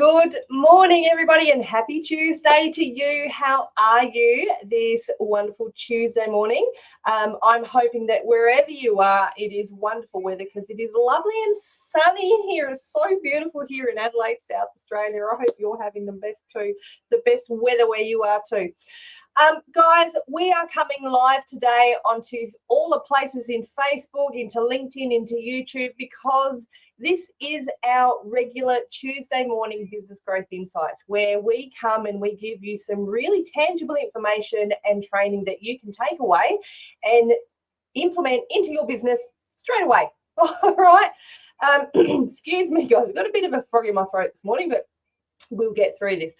Good morning, everybody, and happy Tuesday to you. How are you this wonderful Tuesday morning? I'm hoping that wherever you are, it is wonderful weather because it is lovely and sunny here. It's so beautiful here in Adelaide, South Australia. I hope you're having the best too, the best weather where you are too. Guys, we are coming live today onto all the places in Facebook, into LinkedIn, into YouTube, because this is our regular Tuesday morning business growth insights, where we come and we give you some really tangible information and training that you can take away and implement into your business straight away. All right. Excuse me, guys. I've got a bit of a frog in my throat this morning, but we'll get through this.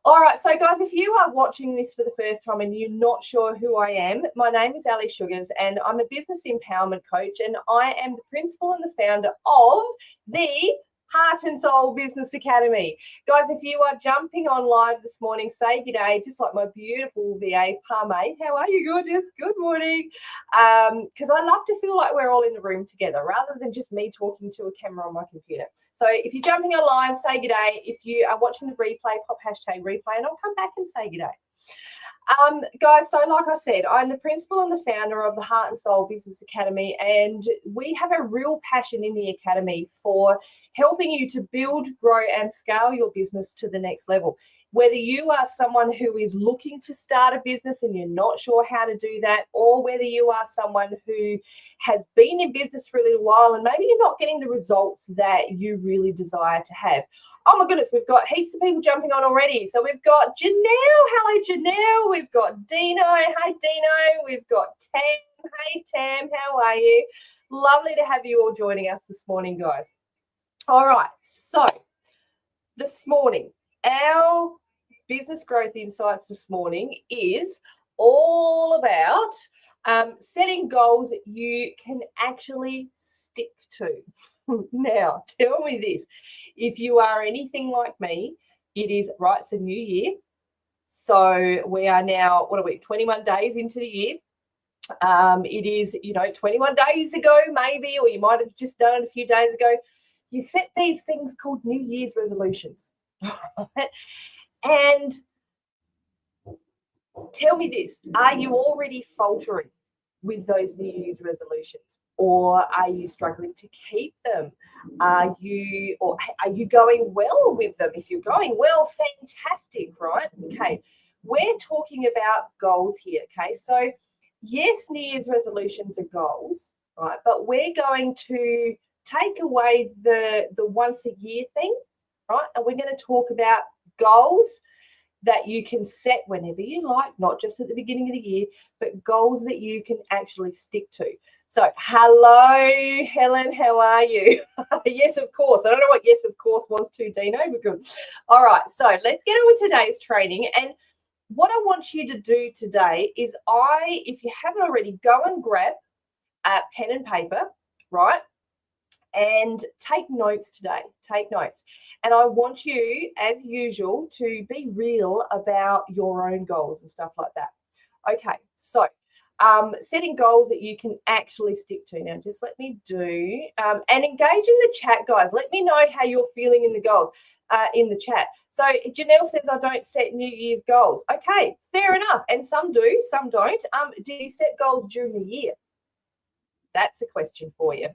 All right, so guys, if you are watching this for the first time and you're not sure who I am, my name is Ali Sugars and I'm a business empowerment coach, and I am the principal and the founder of the Heart and Soul Business Academy. Guys, if you are jumping on live this morning, say g'day, just like my beautiful VA, Parmay. How are you, gorgeous? Good morning. Because I love to feel like we're all in the room together rather than just me talking to a camera on my computer. So if you're jumping on live, say g'day. If you are watching the replay, pop hashtag replay, and I'll come back and say g'day. Guys, so like I said, I'm the principal and the founder of the Heart and Soul Business Academy, and we have a real passion in the academy for helping you to build, grow, and scale your business to the next level. Whether you are someone who is looking to start a business and you're not sure how to do that, or whether you are someone who has been in business for a little while and maybe you're not getting the results that you really desire to have. Oh my goodness, we've got heaps of people jumping on already. So we've got Janelle. Hello, Janelle. We've got Dino. Hi, Dino. We've got Tam. Hey, Tam. How are you? Lovely to have you all joining us this morning, guys. All right. So this morning, our business growth insights this morning is all about setting goals that you can actually stick to. Now, tell me this. If you are anything like me, it is, right, it's a new year. So we are now, 21 days into the year. It is, 21 days ago maybe, or you might have just done it a few days ago. You set these things called New Year's resolutions. And tell me this, are you already faltering with those New Year's resolutions? Or are you struggling to keep them? Are you going well with them? If you're going well, fantastic, right? Okay, we're talking about goals here, okay? So yes, New Year's resolutions are goals, right? But we're going to take away the once a year thing, right? And we're going to talk about goals that you can set whenever you like, not just at the beginning of the year, but goals that you can actually stick to. So, hello, Helen, how are you? Yes, of course. I don't know what yes, of course was too, Dino, but good. All right, so let's get on with today's training. And what I want you to do today is if you haven't already, go and grab a pen and paper, right? And take notes today. Take notes. And I want you, as usual, to be real about your own goals and stuff like that. Okay, so setting goals that you can actually stick to. Now, just let me do, and engage in the chat, guys. Let me know how you're feeling in the goals, in the chat. So Janelle says, I don't set New Year's goals. Okay, fair enough. And some do, some don't. Do you set goals during the year? That's a question for you.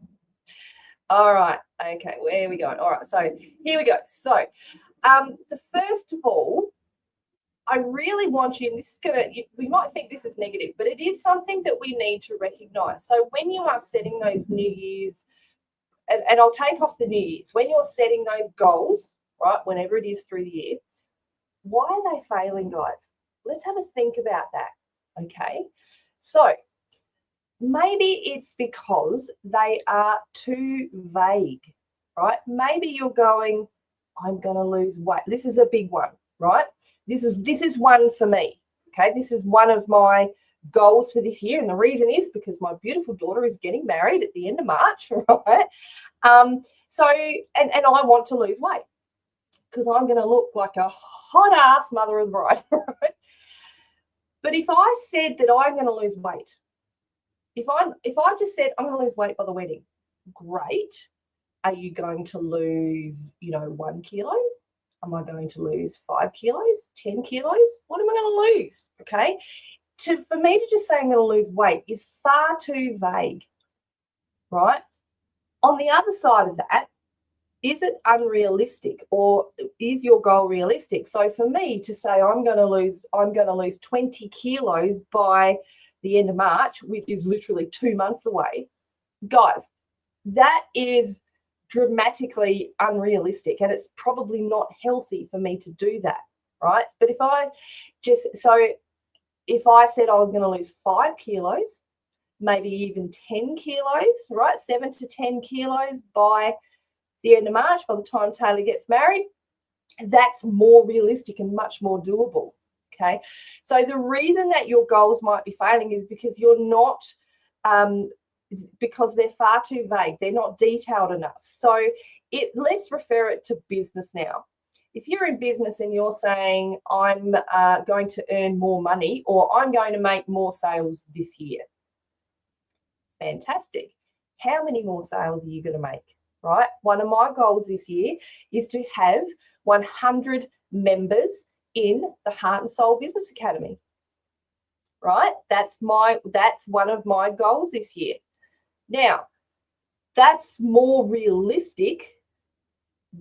All right. Okay. Where are we going? All right. So here we go. So the first of all, I really want you, and this is we might think this is negative, but it is something that we need to recognize. So when you are setting those New Year's, and I'll take off the New Year's, when you're setting those goals, right, whenever it is through the year, why are they failing, guys? Let's have a think about that. Okay. So maybe it's because they are too vague, right? Maybe you're going, I'm going to lose weight. This is a big one, right? This is one for me, okay? This is one of my goals for this year, and the reason is because my beautiful daughter is getting married at the end of March, right? So, and I want to lose weight because I'm going to look like a hot-ass mother of the bride, right? But if I said that I'm going to lose weight, if I just said I'm going to lose weight by the wedding, great. Are you going to lose, 1 kilo? Am I going to lose 5 kilos, 10 kilos? What am I going to lose? Okay. For me to just say I'm going to lose weight is far too vague, right? On the other side of that, is it unrealistic, or is your goal realistic? So for me to say I'm going to lose 20 kilos by the end of March, which is literally 2 months away, guys, that is dramatically unrealistic, and it's probably not healthy for me to do that, right? But if I said I was going to lose 5 kilos, maybe even 10 kilos, right? 7 to 10 kilos by the end of March, by the time Taylor gets married, that's more realistic and much more doable. Okay. So the reason that your goals might be failing is because you're not, because they're far too vague. They're not detailed enough. So let's refer it to business now. If you're in business and you're saying, I'm going to earn more money, or I'm going to make more sales this year, fantastic. How many more sales are you going to make, right? One of my goals this year is to have 100 members in the Heart and Soul Business Academy, right? That's one of my goals this year. Now, that's more realistic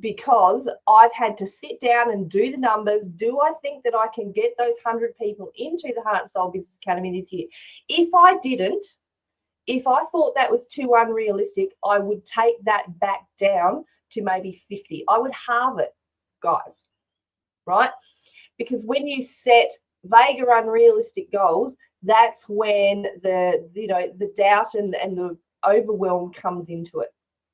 because I've had to sit down and do the numbers. Do I think that I can get those 100 people into the Heart and Soul Business Academy this year? If I didn't, if I thought that was too unrealistic, I would take that back down to maybe 50. I would halve it, guys, right? Because when you set vague or unrealistic goals, that's when the doubt and the overwhelm comes into it,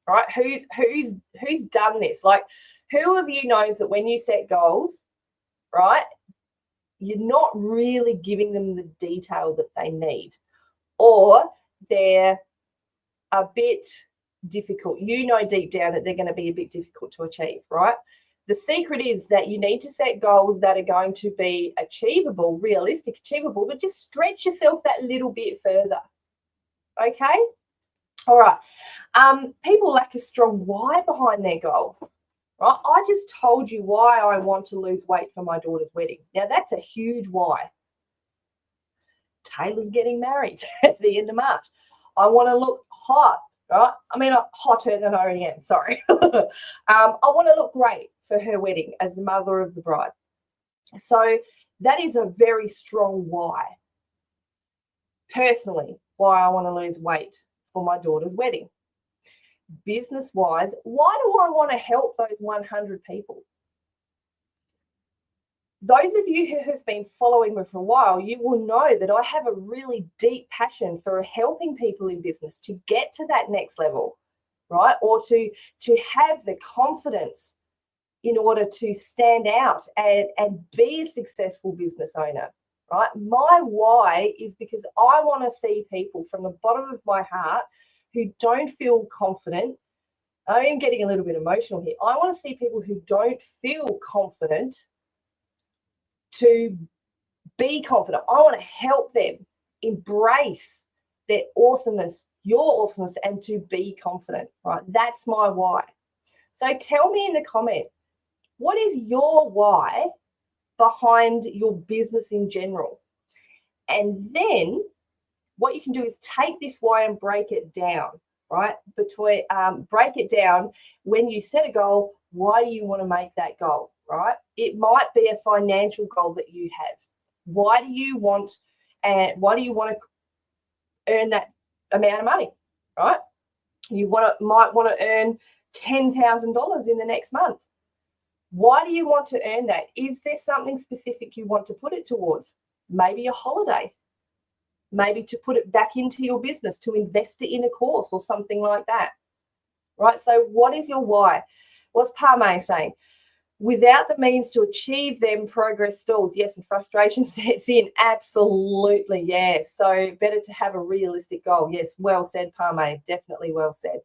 right? Who's done this? Like, who of you knows that when you set goals, right, you're not really giving them the detail that they need, or they're a bit difficult. You know deep down that they're going to be a bit difficult to achieve, right? The secret is that you need to set goals that are going to be achievable, realistic, achievable, but just stretch yourself that little bit further. Okay? All right. People lack a strong why behind their goal. Right? I just told you why I want to lose weight for my daughter's wedding. Now, that's a huge why. Taylor's getting married at the end of March. I want to look hot, right? I mean, hotter than I already am, sorry. I want to look great for her wedding as the mother of the bride. So that is a very strong why. Personally, why I want to lose weight for my daughter's wedding. Business-wise, why do I want to help those 100 people? Those of you who have been following me for a while, you will know that I have a really deep passion for helping people in business to get to that next level, right? Or to have the confidence in order to stand out and be a successful business owner, right? My why is because I want to see people from the bottom of my heart who don't feel confident. I am getting a little bit emotional here. I want to see people who don't feel confident to be confident. I want to help them embrace their awesomeness, your awesomeness, and to be confident, right? That's my why. So tell me in the comment, what is your why behind your business in general? And then what you can do is take this why and break it down, right? Break it down when you set a goal. Why do you want to make that goal, right? It might be a financial goal that you have. Why do you want to earn that amount of money, right? You might want to earn $10,000 in the next month. Why do you want to earn that? Is there something specific you want to put it towards? Maybe a holiday. Maybe to put it back into your business, to invest it in a course or something like that, right? So what is your why? What's Parme saying? Without the means to achieve them, progress stalls. Yes, and frustration sets in. Absolutely, yes. So better to have a realistic goal. Yes, well said, Parme. Definitely well said.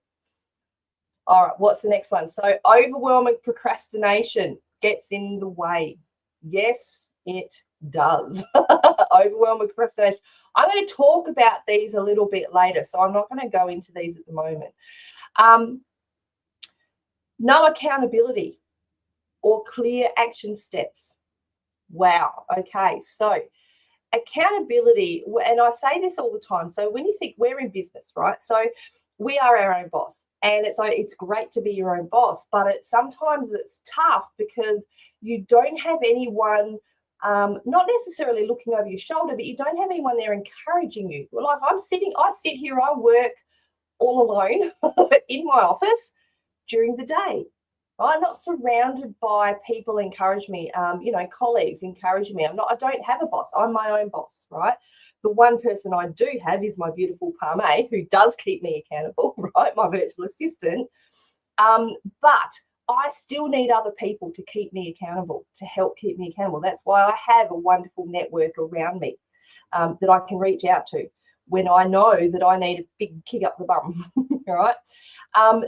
All right, what's the next one? So overwhelming procrastination gets in the way. Yes, it does. Overwhelming procrastination. I'm going to talk about these a little bit later, so I'm not going to go into these at the moment. No accountability or clear action steps? Wow. Okay. So accountability, and I say this all the time. So when you think, we're in business, right? So we are our own boss, and it's great to be your own boss, but sometimes it's tough because you don't have anyone, not necessarily looking over your shoulder, but you don't have anyone there encouraging you. Like I sit here, I work all alone in my office during the day. I'm not surrounded by people encourage me, colleagues encourage me. I don't have a boss. I'm my own boss, right? The one person I do have is my beautiful Parme, who does keep me accountable, right? My virtual assistant. But I still need other people to keep me accountable, to help keep me accountable. That's why I have a wonderful network around me that I can reach out to when I know that I need a big kick up the bum, right?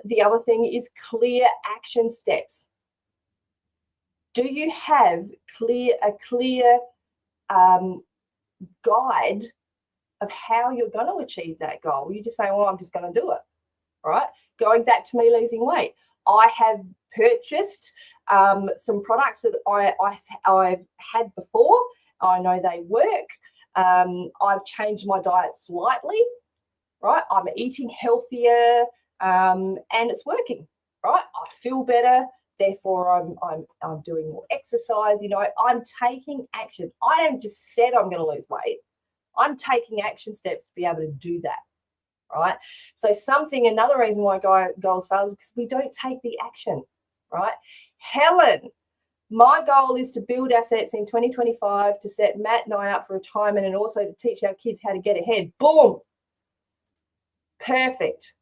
The other thing is clear action steps. Do you have a clear guide of how you're going to achieve that goal? You just say, well, I'm just going to do it, right? Going back to me losing weight, I have purchased some products that I've had before. I know they work. I've changed my diet slightly, right? I'm eating healthier, and it's working, right? I feel better. Therefore, I'm doing more exercise. I'm taking action. I haven't just said I'm going to lose weight. I'm taking action steps to be able to do that, right? So another reason why goals fail is because we don't take the action, right? Helen, my goal is to build assets in 2025 to set Matt and I up for retirement and also to teach our kids how to get ahead. Boom. Perfect.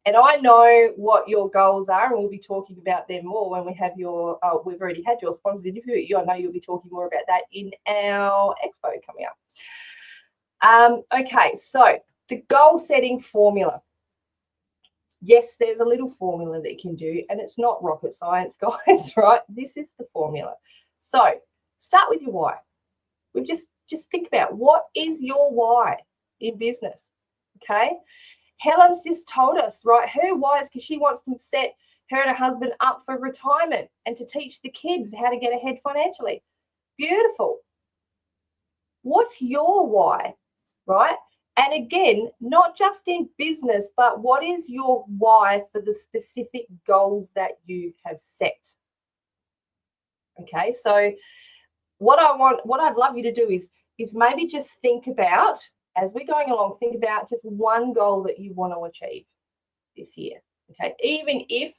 And I know what your goals are, and we'll be talking about them more when we have we've already had your sponsored interview. I know you'll be talking more about that in our expo coming up. Okay, so the goal setting formula. Yes, there's a little formula that you can do, and it's not rocket science, guys, right? This is the formula. So start with your why. We've just think about, what is your why in business, okay? Helen's just told us, right, her why is because she wants to set her and her husband up for retirement and to teach the kids how to get ahead financially. Beautiful. What's your why, right? And again, not just in business, but what is your why for the specific goals that you have set? Okay, so what I'd love you to do is maybe just think about, as we're going along, think about just one goal that you want to achieve this year. Okay, even if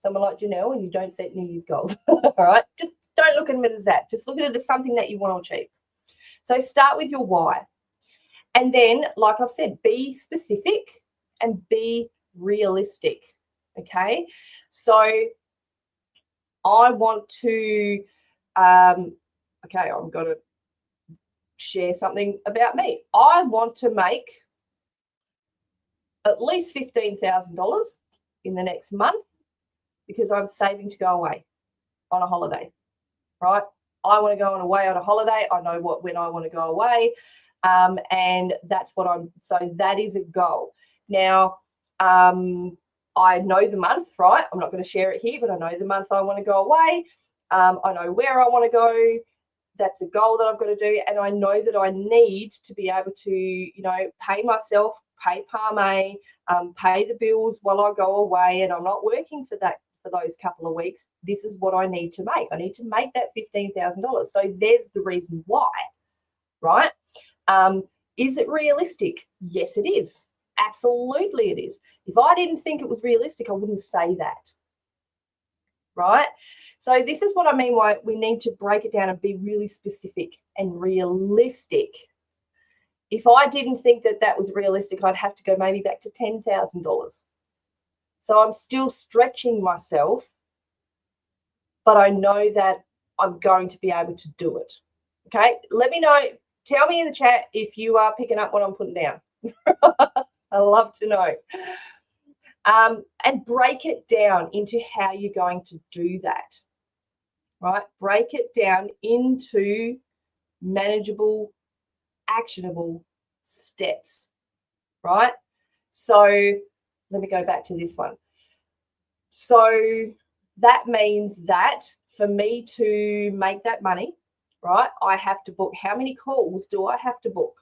someone like Janelle and you don't set New Year's goals, all right, just don't look at it as that. Just look at it as something that you want to achieve. So start with your why. And then, like I've said, be specific and be realistic, okay? So I want to, I'm going to share something about me. I want to make at least $15,000 in the next month because I'm saving to go away on a holiday, right? I want to go away on a holiday. I know when I want to go away. And that's so that is a goal. Now, I know the month, right? I'm not going to share it here, but I know the month I want to go away. I know where I want to go. That's a goal that I've got to do. And I know that I need to be able to, pay myself, pay Parme, pay the bills while I go away. And I'm not working for those couple of weeks. This is what I need to make. I need to make that $15,000. So there's the reason why, right? Is it realistic? Yes, it is. Absolutely it is. If I didn't think it was realistic, I wouldn't say that, right? So this is what I mean why we need to break it down and be really specific and realistic. If I didn't think that was realistic, I'd have to go maybe back to $10,000. So I'm still stretching myself, but I know that I'm going to be able to do it. Okay, let me know. Tell me in the chat if you are picking up what I'm putting down. I love to know. And break it down into how you're going to do that, right? Break it down into manageable, actionable steps, right? So let me go back to this one. So that means that for me to make that money, right, I have to book. How many calls do I have to book,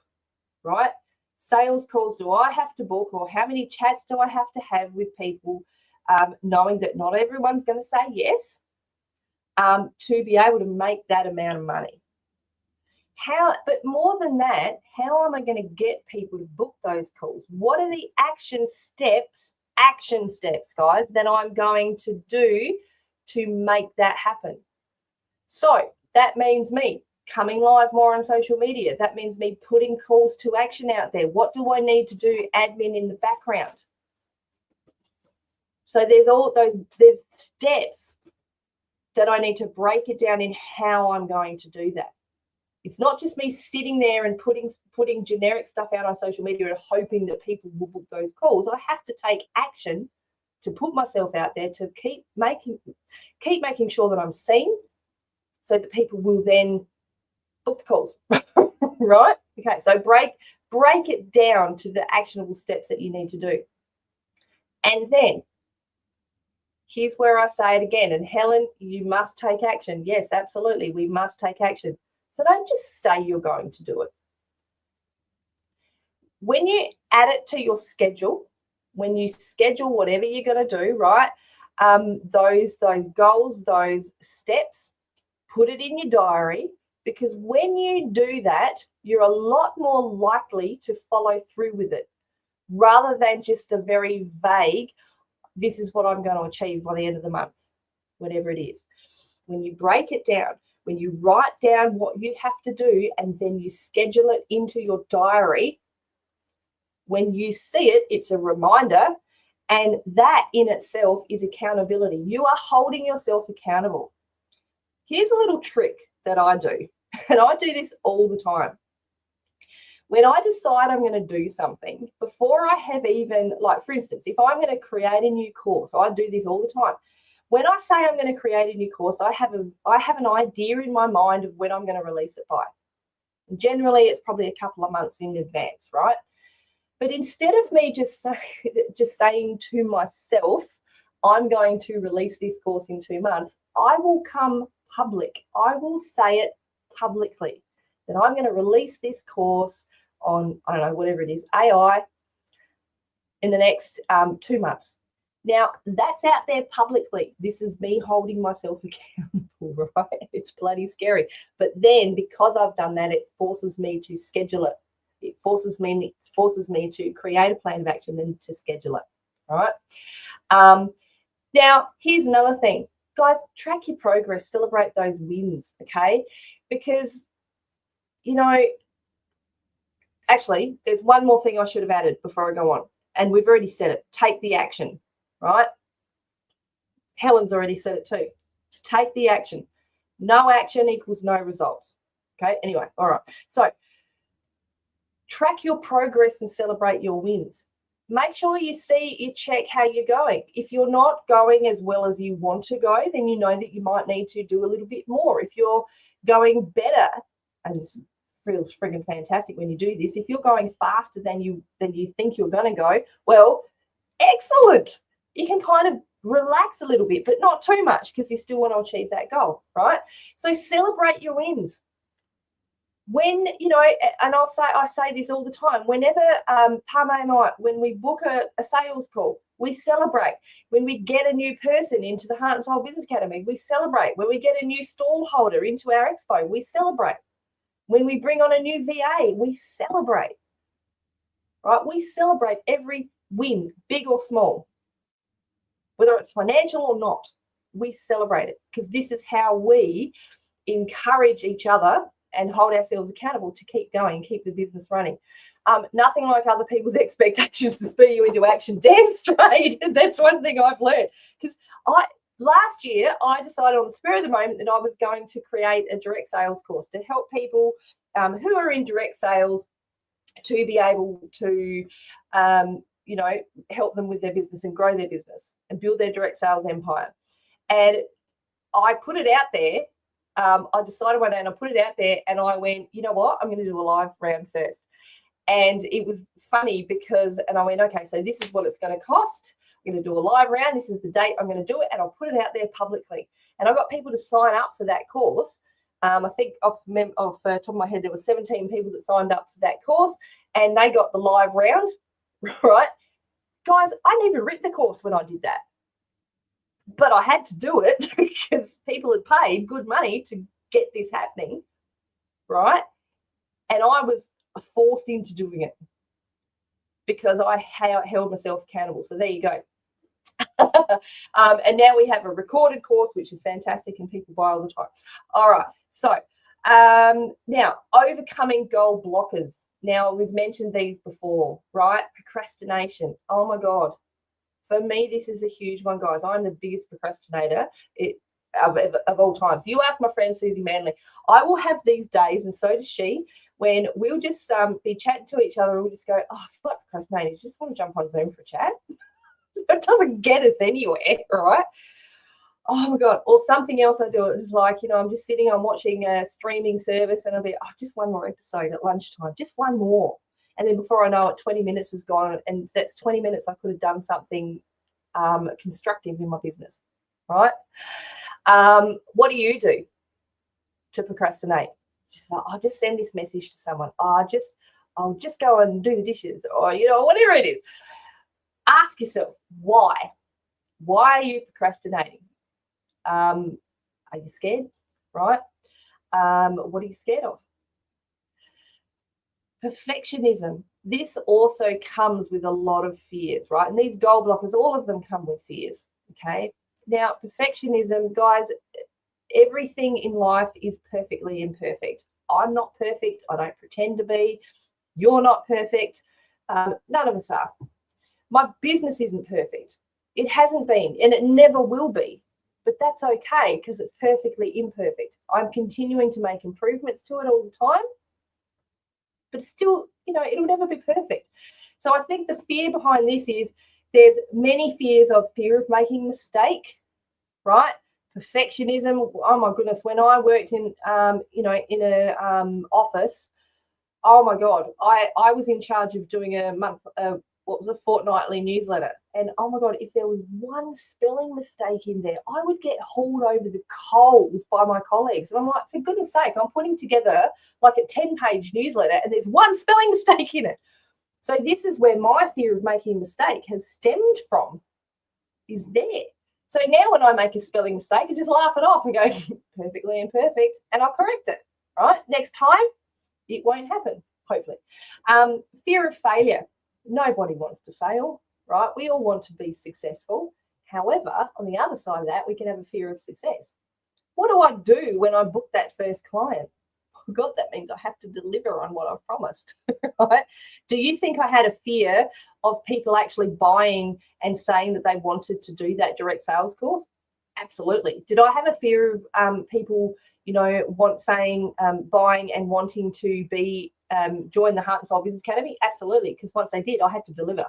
right? Sales calls do I have to book, or how many chats do I have to have with people, knowing that not everyone's going to say yes, to be able to make that amount of money. But more than that, how am I going to get people to book those calls? What are the action steps, guys, that I'm going to do to make that happen? So that means me coming live more on social media. That means me putting calls to action out there. What do I need to do admin in the background? So there's steps that I need to break it down in how I'm going to do that. It's not just me sitting there and putting generic stuff out on social media and hoping that people will book those calls. I have to take action to put myself out there to keep making sure that I'm seen, so that people will then book the calls, right? Okay, so break it down to the actionable steps that you need to do. And then here's where I say it again. And Helen, you must take action. Yes, absolutely, we must take action. So don't just say you're going to do it. When you add it to your schedule, when you schedule whatever you're going to do, right, those goals, those steps, put it in your diary, because when you do that, you're a lot more likely to follow through with it, rather than just a very vague, this is what I'm going to achieve by the end of the month, whatever it is. When you break it down, when you write down what you have to do and then you schedule it into your diary, when you see it, it's a reminder, and that in itself is accountability. You are holding yourself accountable. Here's a little trick that I do, and I do this all the time. When I decide I'm going to do something, before I have even, like for instance, if I'm going to create a new course, I do this all the time. When I say I'm going to create a new course, I have an idea in my mind of when I'm going to release it by. And generally, it's probably a couple of months in advance, right? But instead of me just saying to myself, I'm going to release this course in 2 months, I will come public. I will say it publicly that I'm going to release this course on, I don't know, whatever it is, AI, in the next 2 months. Now, that's out there publicly. This is me holding myself accountable, right? It's bloody scary. But then because I've done that, it forces me to schedule it. It forces me to create a plan of action and to schedule it, all right? Now, here's another thing. Guys, track your progress, celebrate those wins, okay? Because, you know, actually, there's one more thing I should have added before I go on, and we've already said it. Take the action, right? Helen's already said it too. Take the action. No action equals no results, okay? Anyway, all right. So track your progress and celebrate your wins. Make sure you check how you're going. If you're not going as well as you want to go, then you know that you might need to do a little bit more. If you're going better, and this feels friggin' fantastic when you do this, if you're going faster than you think you're going to go, well, excellent. You can kind of relax a little bit, but not too much, because you still want to achieve that goal, right? So celebrate your wins. When, you know, and I say this all the time, whenever Pame and I, when we book a sales call, we celebrate. When we get a new person into the Heart and Soul Business Academy, we celebrate. When we get a new stall holder into our expo, we celebrate. When we bring on a new VA, we celebrate, right? We celebrate every win, big or small, whether it's financial or not. We celebrate it, because this is how we encourage each other and hold ourselves accountable to keep going, keep the business running. Nothing like other people's expectations to spur you into action. Damn straight. That's one thing I've learned. Because last year, I decided on the spur of the moment that I was going to create a direct sales course to help people who are in direct sales to be able to, you know, help them with their business and grow their business and build their direct sales empire. And I put it out there. I decided one day, and I put it out there, and I went, you know what, I'm going to do a live round first. And it was funny because, and I went, okay, so this is what it's going to cost. I'm going to do a live round. This is the date I'm going to do it, and I'll put it out there publicly. And I got people to sign up for that course. I think off the top of my head, there were 17 people that signed up for that course, and they got the live round, right? Guys, I never written the course when I did that, but I had to do it because people had paid good money to get this happening, right? And I was forced into doing it because I held myself accountable. So there you go. And now we have a recorded course, which is fantastic, and people buy all the time. All right. So now, overcoming goal blockers. Now, we've mentioned these before, right? Procrastination. Oh, my God. For me, this is a huge one, guys. I'm the biggest procrastinator of all times. You ask my friend Susie Manley. I will have these days, and so does she, when we'll just be chatting to each other and we'll just go, oh, I feel like procrastinating. You just want to jump on Zoom for a chat. It doesn't get us anywhere, right? Oh my God. Or something else I do is like, I'm just sitting, I'm watching a streaming service, and I'll be, just one more episode at lunchtime, just one more. And then before I know it, 20 minutes is gone, and that's 20 minutes I could have done something constructive in my business, right? What do you do to procrastinate? Just like, I'll just send this message to someone. I'll just go and do the dishes, or, whatever it is. Ask yourself, why? Why are you procrastinating? Are you scared, right? What are you scared of? Perfectionism. This also comes with a lot of fears, right? And these goal blockers, all of them come with fears, okay? Now, perfectionism, guys, everything in life is perfectly imperfect. I'm not perfect. I don't pretend to be. You're not perfect. None of us are. My business isn't perfect. It hasn't been, and it never will be. But that's okay because it's perfectly imperfect. I'm continuing to make improvements to it all the time, but still, it'll never be perfect. So I think the fear behind this is there's many fears of fear of making a mistake, right? Perfectionism. Oh my goodness, when I worked in in a office, oh my God, I was in charge of doing a fortnightly newsletter. And oh my God, if there was one spelling mistake in there, I would get hauled over the coals by my colleagues. And I'm like, for goodness sake, I'm putting together like a 10-page newsletter and there's one spelling mistake in it. So this is where my fear of making a mistake has stemmed from, is there. So now when I make a spelling mistake, I just laugh it off and go, perfectly imperfect, and I'll correct it, right? Next time, it won't happen, hopefully. Fear of failure. Nobody wants to fail, right? We all want to be successful. However, on the other side of that, we can have a fear of success. What do I do when I book that first client? Oh God, that means I have to deliver on what I've promised, right? Do you think I had a fear of people actually buying and saying that they wanted to do that direct sales course? Absolutely. Did I have a fear of people, buying and wanting to be join the Heart and Soul Business Academy? Absolutely, because once they did, I had to deliver,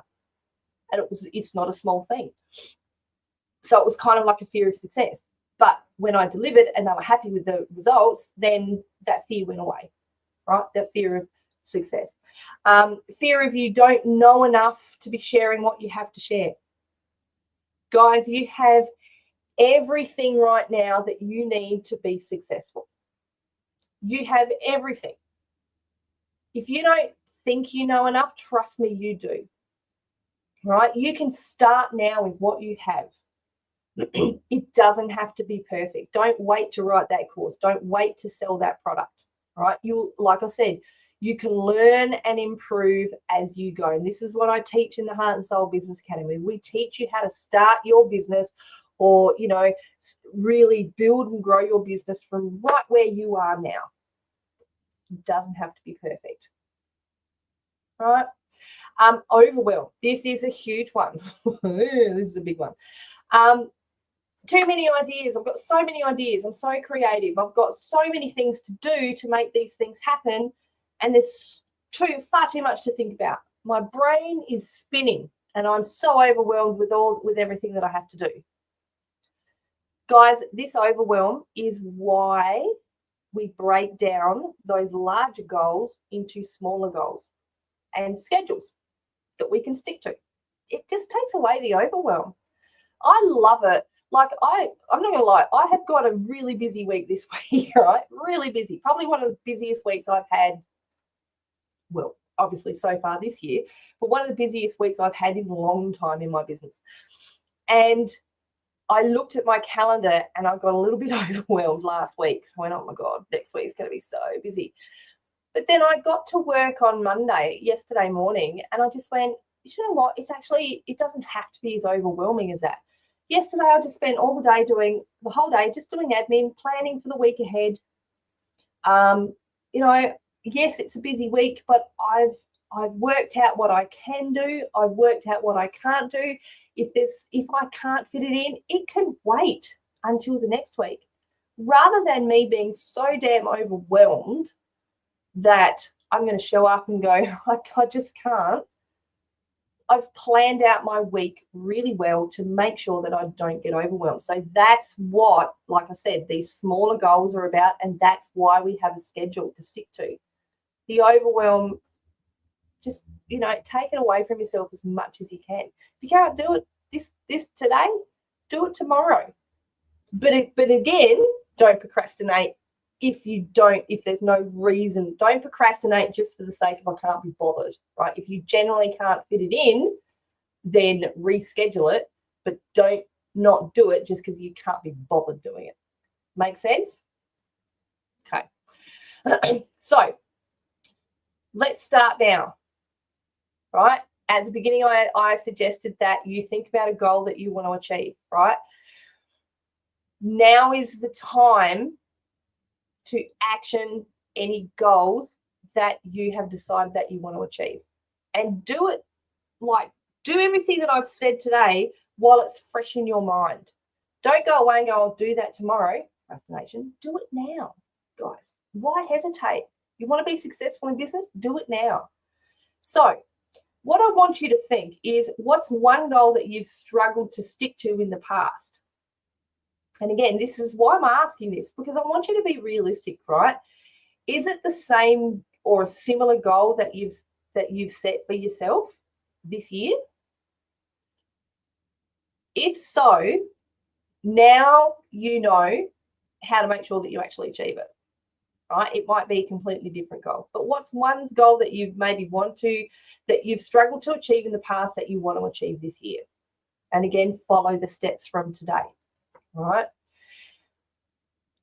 and it's not a small thing. So it was kind of like a fear of success. But when I delivered and they were happy with the results, then that fear went away, right? That fear of success. Fear of you don't know enough to be sharing what you have to share. Guys, you have everything right now that you need to be successful. You have everything. If you don't think you know enough, trust me, you do. Right? You can start now with what you have. It doesn't have to be perfect. Don't wait to write that course. Don't wait to sell that product. Right? Like I said, you can learn and improve as you go. And this is what I teach in the Heart and Soul Business Academy. We teach you how to start your business, or really build and grow your business from right where you are now. It doesn't have to be perfect. Right? Overwhelm. This is a huge one. This is a big one. Too many ideas. I've got so many ideas. I'm so creative. I've got so many things to do to make these things happen, and there's far too much to think about. My brain is spinning, and I'm so overwhelmed with everything that I have to do. Guys, this overwhelm is why we break down those larger goals into smaller goals and schedules that we can stick to. It just takes away the overwhelm. I love it Like I'm not going to lie, I have got a really busy week this week, right? Really busy. Probably one of the busiest weeks I've had, well, obviously so far this year, but one of the busiest weeks I've had in a long time in my business. And I looked at my calendar and I got a little bit overwhelmed last week. So I went, oh my God, next week's going to be so busy. But then I got to work on Monday, yesterday morning, and I just went, you know what? It doesn't have to be as overwhelming as that. Yesterday, I just spent all the whole day just doing admin, planning for the week ahead. Yes, it's a busy week, but I've worked out what I can do. I've worked out what I can't do. If I can't fit it in, it can wait until the next week, rather than me being so damn overwhelmed that I'm going to show up and go, I just can't. I've planned out my week really well to make sure that I don't get overwhelmed. So that's what, like I said, these smaller goals are about, and that's why we have a schedule to stick to. The overwhelm, just, take it away from yourself as much as you can. If you can't do it this today, do it tomorrow. But again, don't procrastinate if there's no reason. Don't procrastinate just for the sake of I can't be bothered, right? If you generally can't fit it in, then reschedule it, but don't not do it just because you can't be bothered doing it. Make sense? Okay. So let's start now, right? At the beginning, I suggested that you think about a goal that you want to achieve, right? Now is the time to action any goals that you have decided that you want to achieve. And do it, do everything that I've said today while it's fresh in your mind. Don't go away and go, I'll do that tomorrow. Procrastination. Do it now, guys. Why hesitate? You want to be successful in business? Do it now. So what I want you to think is, what's one goal that you've struggled to stick to in the past? And again, this is why I'm asking this, because I want you to be realistic, right? Is it the same or a similar goal that you've set for yourself this year? If so, now you know how to make sure that you actually achieve it, right? It might be a completely different goal, but what's one goal that you've that you've struggled to achieve in the past that you want to achieve this year? And again, follow the steps from today, all right?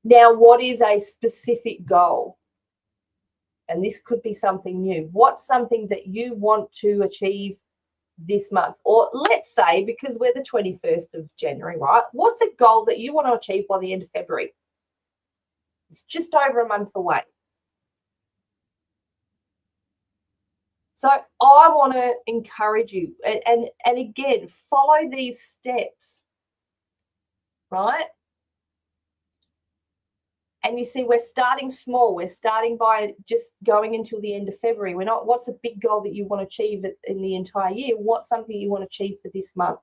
Now, what is a specific goal? And this could be something new. What's something that you want to achieve this month? Or let's say, because we're the 21st of January, right? What's a goal that you want to achieve by the end of February? It's just over a month away. So I want to encourage you, and again, follow these steps, right? And you see, we're starting small. We're starting by just going until the end of February. We're not, what's a big goal that you want to achieve in the entire year? What's something you want to achieve for this month?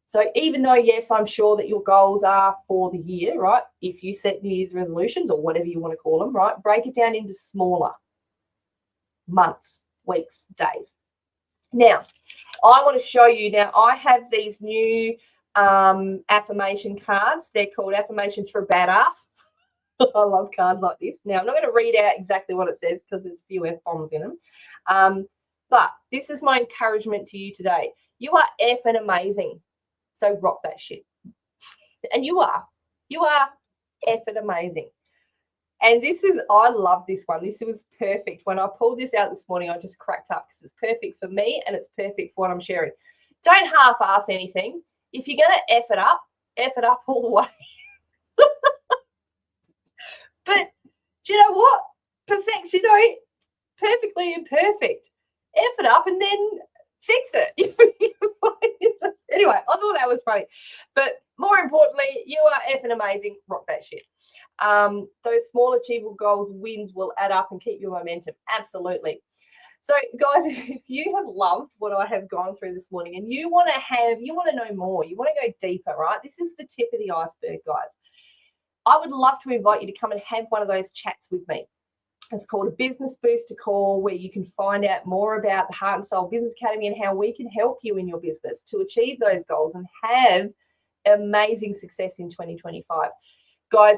So even though, yes, I'm sure that your goals are for the year, right? If you set New Year's resolutions or whatever you want to call them, right? Break it down into smaller months, weeks, days. Now, I want to show you, now I have these new affirmation cards. They're called Affirmations for a Badass. I love cards like this. Now, I'm not going to read out exactly what it says because there's a few F-bombs in them. But this is my encouragement to you today. You are effing amazing. So rock that shit. And you are effing amazing. And I love this one. This was perfect. When I pulled this out this morning, I just cracked up because it's perfect for me and it's perfect for what I'm sharing. Don't half-ass anything. If you're going to F it up all the way. But do you know what? Perfectly imperfect. F it up and then fix it. Anyway, I thought that was funny. But more importantly, you are effing amazing. Rock that shit. Those small achievable goals, wins will add up and keep your momentum. Absolutely. So, guys, if you have loved what I have gone through this morning and you want to know more, you want to go deeper, right? This is the tip of the iceberg, guys. I would love to invite you to come and have one of those chats with me. It's called a Business Booster Call, where you can find out more about the Heart and Soul Business Academy and how we can help you in your business to achieve those goals and have amazing success in 2025. Guys,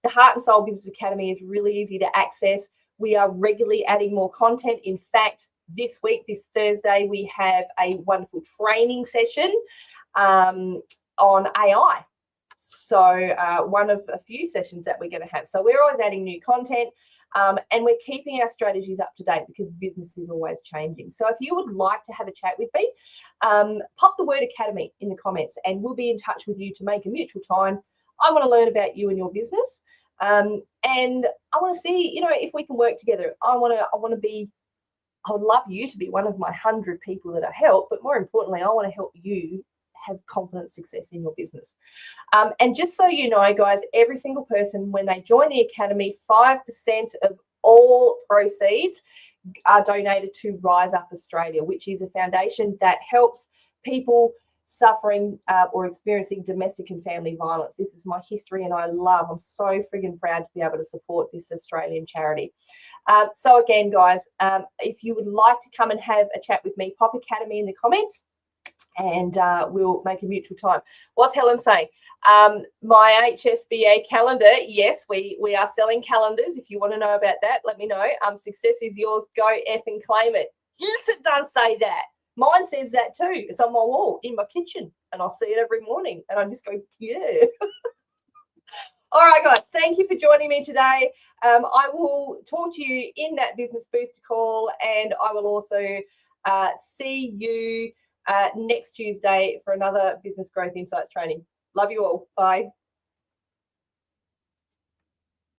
the Heart and Soul Business Academy is really easy to access. We are regularly adding more content. In fact, this week, this Thursday, we have a wonderful training session on AI. So one of a few sessions that we're going to have. So we're always adding new content, and we're keeping our strategies up to date because business is always changing. So if you would like to have a chat with me, pop the word Academy in the comments and we'll be in touch with you to make a mutual time. I want to learn about you and your business, and I want to see, if we can work together. I would love you to be one of my 100 people that I help, but more importantly, I want to help you have confident success in your business. And just so you know, guys, every single person, when they join the Academy, 5% of all proceeds are donated to Rise Up Australia, which is a foundation that helps people suffering or experiencing domestic and family violence. This is my history and I'm so friggin' proud to be able to support this Australian charity. So again, guys, if you would like to come and have a chat with me, pop Academy in the comments and we'll make a mutual time. What's Helen saying? My HSBA calendar, yes, we are selling calendars. If you want to know about that, let me know. Success is yours. Go F and claim it. Yes, it does say that. Mine says that too. It's on my wall in my kitchen and I'll see it every morning and I just go, yeah. All right, guys, thank you for joining me today. I will talk to you in that Business Booster call, and I will also see you next Tuesday for another Business Growth Insights training. Love you all. Bye.